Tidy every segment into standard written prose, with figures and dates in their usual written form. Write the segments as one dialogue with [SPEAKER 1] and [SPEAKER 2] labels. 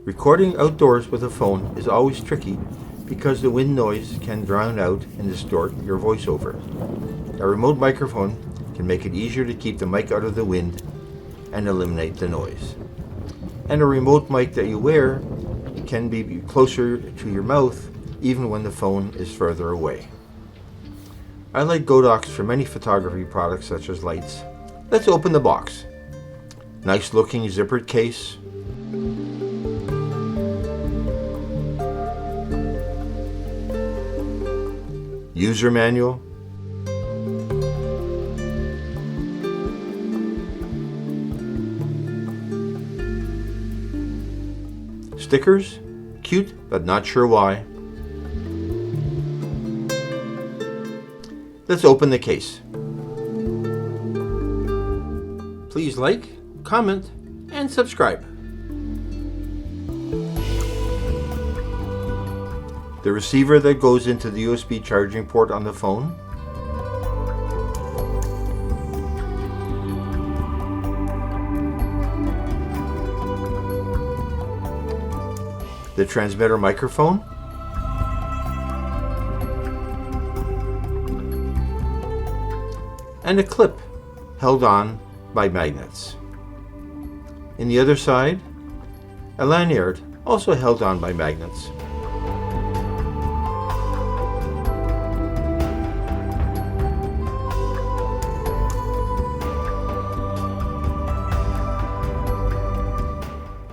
[SPEAKER 1] Recording outdoors with a phone is always tricky because the wind noise can drown out and distort your voiceover. A remote microphone can make it easier to keep the mic out of the wind and eliminate the noise. And a remote mic that you wear can be closer to your mouth even when the phone is further away. I like Godox for many photography products such as lights. Let's open the box. Nice looking zippered case. User manual. Stickers, cute but not sure why. Let's open the case. Please like, comment, and subscribe. The receiver that goes into the USB charging port on the phone. The transmitter microphone. And a clip held on by magnets. In the other side, a lanyard also held on by magnets.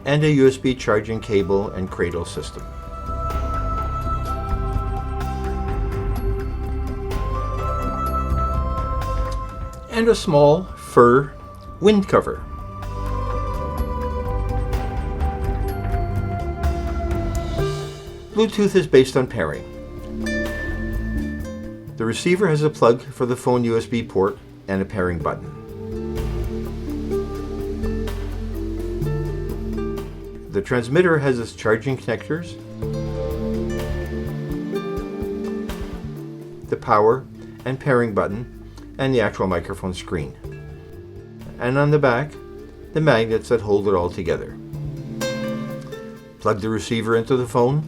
[SPEAKER 1] And a USB charging cable and cradle system. And a small fur wind cover. Bluetooth is based on pairing. The receiver has a plug for the phone USB port and a pairing button. The transmitter has its charging connectors, the power and pairing button, and the actual microphone screen. And on the back, the magnets that hold it all together. Plug the receiver into the phone.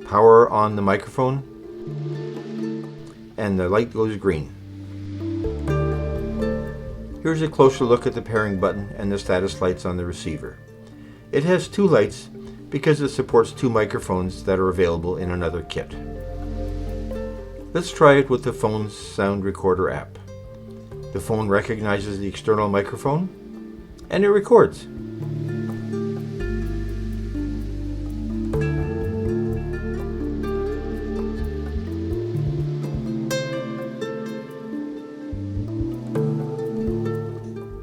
[SPEAKER 1] Power on the microphone. And the light goes green. Here's a closer look at the pairing button and the status lights on the receiver. It has two lights because it supports two microphones that are available in another kit. Let's try it with the phone's sound recorder app. The phone recognizes the external microphone and it records.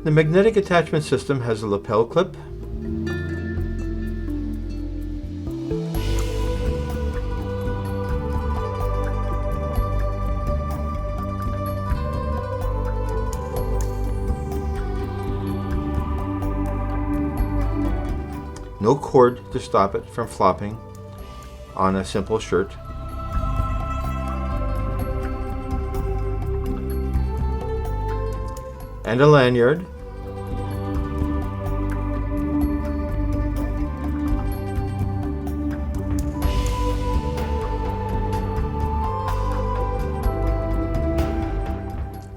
[SPEAKER 1] The magnetic attachment system has a lapel clip, no cord to stop it from flopping on a simple shirt, and a lanyard.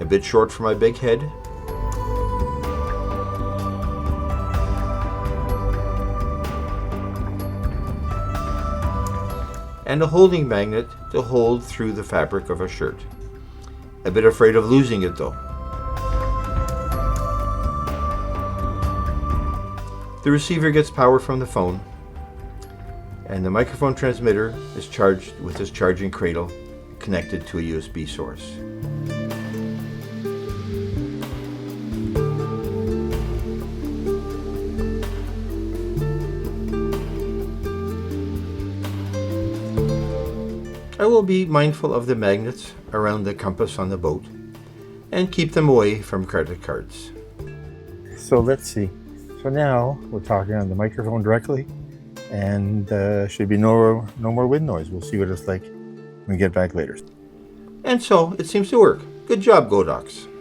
[SPEAKER 1] A bit short for my big head. And a holding magnet to hold through the fabric of a shirt. A bit afraid of losing it though. The receiver gets power from the phone, and the microphone transmitter is charged with its charging cradle connected to a USB source. I will be mindful of the magnets around the compass on the boat and keep them away from credit cards. So let's see. So now we're talking on the microphone directly, and should be no more wind noise. We'll see what it's like when we get back later. And so it seems to work. Good job, Godox.